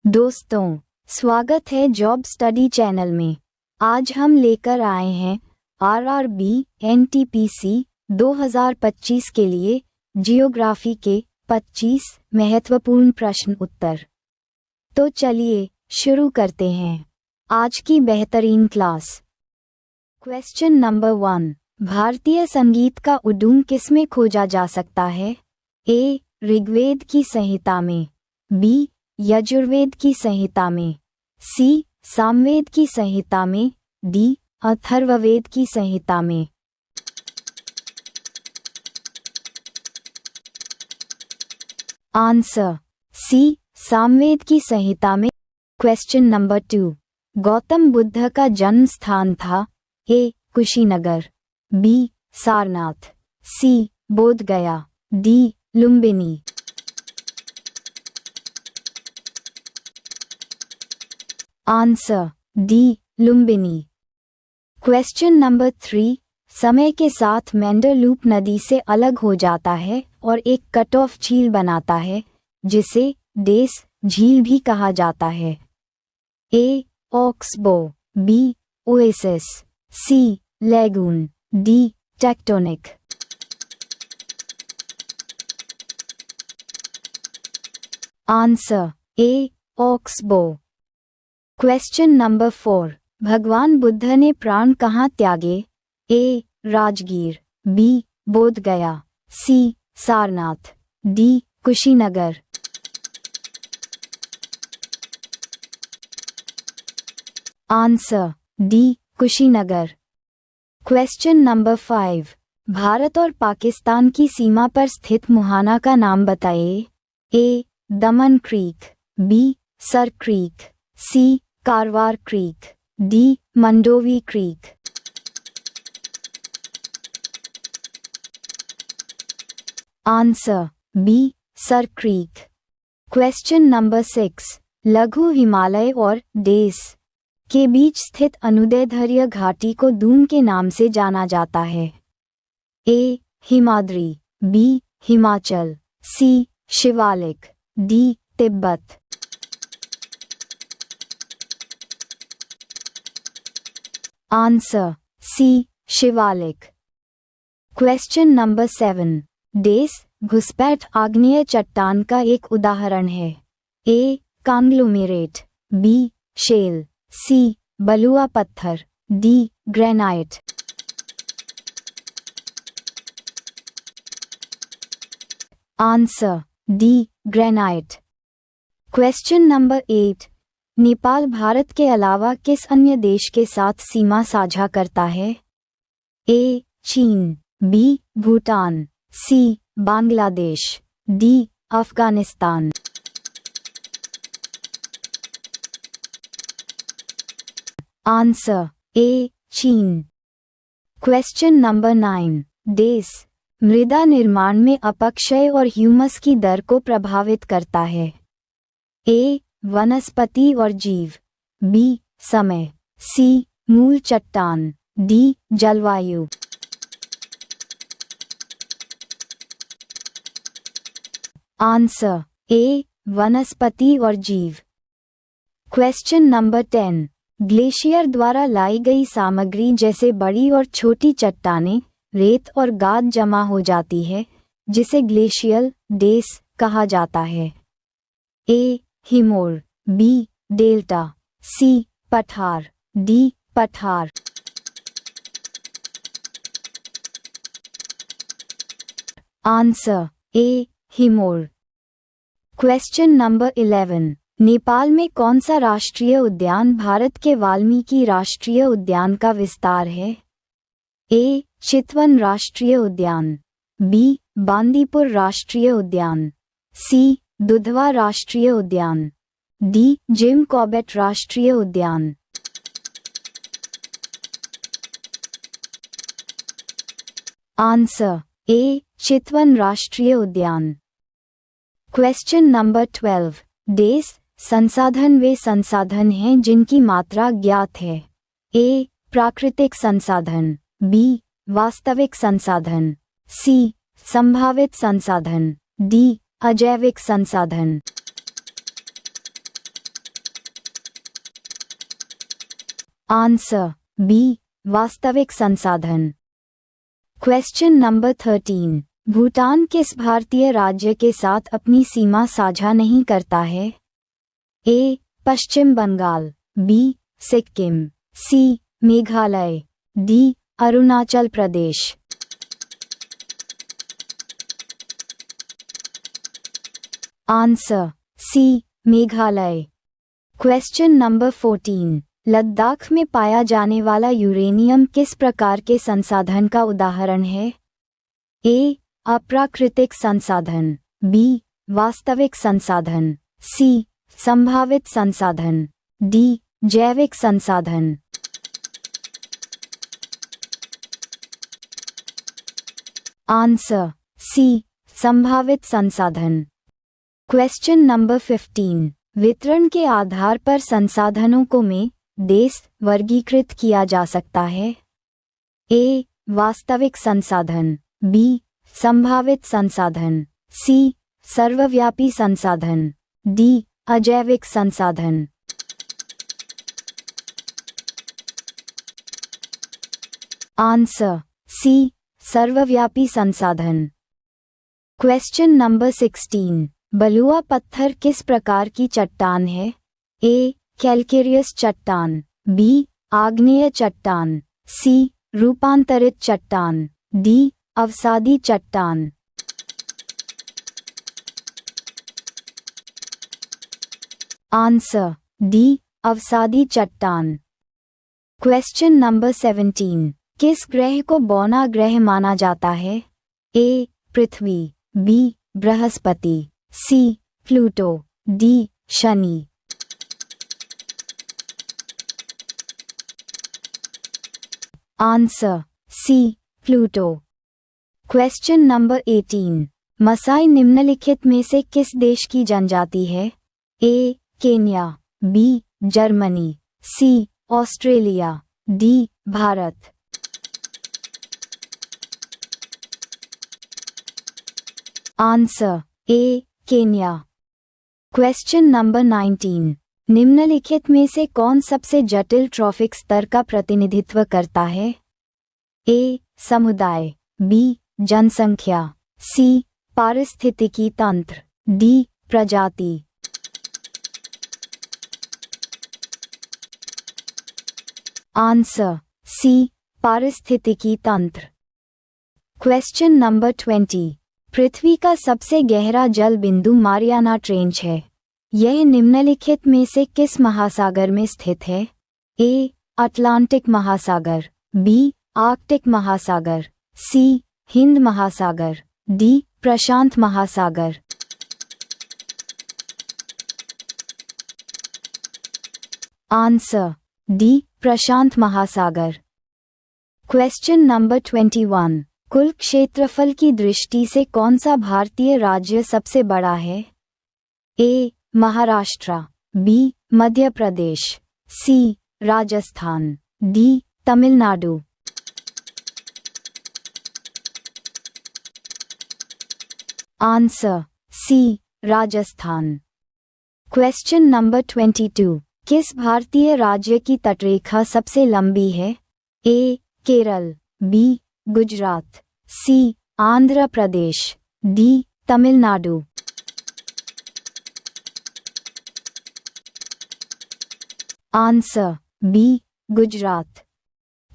दोस्तों, स्वागत है जॉब स्टडी चैनल में। आज हम लेकर आए हैं आरआरबी एनटीपीसी 2025 के लिए जियोग्राफी के 25 महत्वपूर्ण प्रश्न उत्तर। तो चलिए शुरू करते हैं आज की बेहतरीन क्लास। क्वेश्चन नंबर 1, भारतीय संगीत का उद्गम किसमें खोजा जा सकता है? ए. ऋग्वेद की संहिता में, बी. यजुर्वेद की संहिता में, सी. सामवेद की संहिता में, डी. अथर्ववेद की संहिता में। Answer C. सामवेद की संहिता में। क्वेश्चन नंबर 2, गौतम बुद्ध का जन्म स्थान था? A. Kushinagar, B. Sarnath, C. Bodhgaya, D. Lumbini. Answer D. Lumbini. Question number 3, समय के साथ मेंडरलूप नदी से अलग हो जाता है और एक कट ऑफ झील बनाता है जिसे डेस झील भी कहा जाता है। A. Oxbow, B. Oasis, C. Lagoon, D. Tectonic. Answer A. Oxbow. Question number 4, भगवान बुद्ध ने प्राण कहाँ त्यागे? A. Rajgir, B. Bodhgaya, C. Sarnath, D. Kushinagar. Answer D. Kushinagar. Question number 5, Bharat और पाकिस्तान की सीमा पर स्थित मुहाना का नाम बताइए। A. Daman creek, B. Sir creek, C. Karwar creek, D. Mandovi creek. Answer B. Sir creek. Question number 6, लघु हिमालय और डेस के बीच स्थित अनुदैर्ध्य घाटी को दून के नाम से जाना जाता है। A. Himadri, B. Himachal, C. Shivalik, D. Tibet. Answer C. Shivalik. Question number 7, डेस घुसपैठ आग्नेय चट्टान का एक उदाहरण है? ए. कांग्लोमेरेट, बी. शेल, सी. बलुआ पत्थर, D. Granite. Answer D. Granite. Question number 8, Nepal Bharat के अलावा किस अन्य देश के साथ सीमा साझा करता है? ए. चीन, B. Bhutan, C. Bangladesh, D. Afghanistan. Answer A. चीन। क्वेश्चन नंबर 9, डेस मृदा निर्माण में अपक्षय और ह्यूमस की दर को प्रभावित करता है? ए. वनस्पति और जीव, बी. समय, सी. मूल चट्टान, डी. जलवायु। Answer A. वनस्पति और जीव। क्वेश्चन नंबर 10, ग्लेशियर द्वारा लाई गई सामग्री जैसे बड़ी और छोटी चट्टानें, रेत और गाद जमा हो जाती है जिसे ग्लेशियल डेस कहा जाता है। ए. हिमोर, बी. Delta, C. पठार, डी. पठार। Answer A. हिमोर। क्वेश्चन नंबर 11, नेपाल में कौन सा राष्ट्रीय उद्यान भारत के वाल्मीकि राष्ट्रीय उद्यान का विस्तार है? ए. चितवन राष्ट्रीय उद्यान, बी. बांदीपुर राष्ट्रीय उद्यान, सी. दुधवा राष्ट्रीय उद्यान, डी. जिम कॉर्बेट राष्ट्रीय उद्यान। Answer A. चितवन राष्ट्रीय उद्यान। क्वेश्चन नंबर 12, डेस संसाधन वे संसाधन हैं जिनकी मात्रा ज्ञात है? ए. प्राकृतिक संसाधन, बी. वास्तविक संसाधन, सी. संभावित संसाधन, डी. अजैविक संसाधन। आंसर बी, वास्तविक संसाधन। Question number 13। भूटान किस भारतीय राज्य के साथ अपनी सीमा साझा नहीं करता है? A. Paschim Bangal, B. Sikkim, C. Meghalaya, D. Arunachal Pradesh. Answer C, Meghalaya. Question number 14। Ladakh में पाया जाने वाला यूरेनियम किस प्रकार के संसाधन का उदाहरण है? ए. अप्राकृतिक संसाधन, बी. वास्तविक संसाधन, सी. संभावित संसाधन, डी. जैविक संसाधन। आंसर सी, संभावित संसाधन। Question number 15। वितरण के आधार पर संसाधनों को में देश वर्गीकृत किया जा सकता है? ए. वास्तविक संसाधन, बी. संभावित संसाधन, सी. सर्वव्यापी संसाधन, डी. अजैविक संसाधन। आंसर सी, सर्वव्यापी संसाधन। Question number 16। बलुआ पत्थर किस प्रकार की चट्टान है? ए. कैल्केरियस चट्टान, बी. आग्नेय चट्टान, सी. रूपांतरित चट्टान, डी. अवसादी चट्टान। Answer D. अवसादी चट्टान। Question number 17। किस ग्रह को बौना ग्रह माना जाता है? ए. पृथ्वी, बी. बृहस्पति, सी. Pluto, D. शनि। Answer C, Pluto. Question number 18। Masai निम्नलिखित में से किस देश की जनजाति है? A. Kenya, B. Germany, C. Australia, D. Bharat. Answer A. Kenya. Question number 19। निम्नलिखित में से कौन सबसे जटिल ट्रॉफिक स्तर का प्रतिनिधित्व करता है? ए. समुदाय, बी. जनसंख्या, सी. पारिस्थितिकी तंत्र, डी. प्रजाति। आंसर सी, पारिस्थितिकी तंत्र। Question number 20। पृथ्वी का सबसे गहरा जल बिंदु मारियाना ट्रेंच है। यह निम्नलिखित में से किस महासागर में स्थित है? ए. अटलांटिक महासागर, बी. आर्कटिक महासागर, सी. हिंद महासागर, डी. प्रशांत महासागर। Answer D. प्रशांत महासागर। Question number 21। कुल क्षेत्रफल की दृष्टि से कौन सा भारतीय राज्य सबसे बड़ा है? A. Maharashtra, B. Madhya Pradesh, C. Rajasthan, D. Tamil Nadu. Answer C, Rajasthan. Question number 22। किस भारतीय राज्य की तटरेखा सबसे लंबी है? A. Kerala, B. Gujarat, C. Andhra Pradesh, D. Tamil Nadu. Answer B. Gujarat.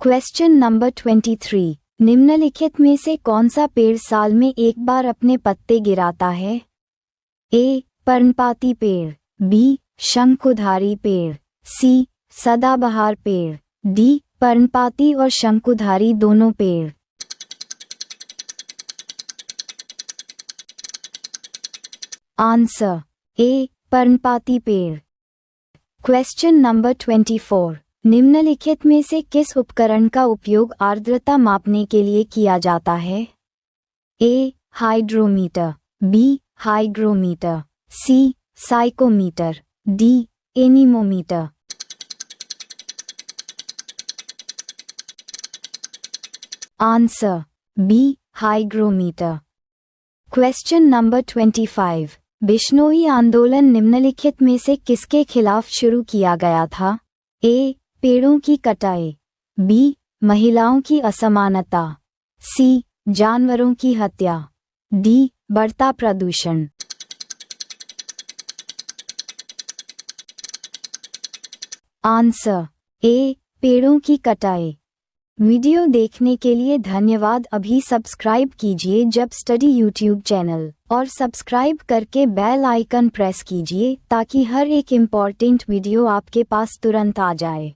Question number 23। निम्नलिखित में से कौन सा पेड़ साल में एक बार अपने पत्ते गिराता है? ए. पर्णपाती पेड़, बी. शंकुधारी पेड़, सी. सदाबहार पेड़, डी. पर्णपाती और शंकुधारी दोनों पेड़। Answer A. पर्णपाती पेड़। Question number 24। निम्नलिखित में से किस उपकरण का उपयोग आर्द्रता मापने के लिए किया जाता है? A. Hydrometer, B. Hygrometer, C. Psychrometer, D. Anemometer. Answer B. Hygrometer. Question number 25। Bishnoi आंदोलन निम्नलिखित में से किसके खिलाफ शुरू किया गया था? ए. पेड़ों की कटाई, बी महिलाओं की असमानता, सी जानवरों की हत्या, डी बढ़ता प्रदूषण। आंसर ए पेड़ों की कटाई। वीडियो देखने के लिए धन्यवाद। अभी सब्सक्राइब कीजिए जब स्टडी यूट्यूब चैनल और सब्सक्राइब करके बेल आइकन प्रेस कीजिए ताकि हर एक इम्पॉर्टेंट वीडियो आपके पास तुरंत आ जाए।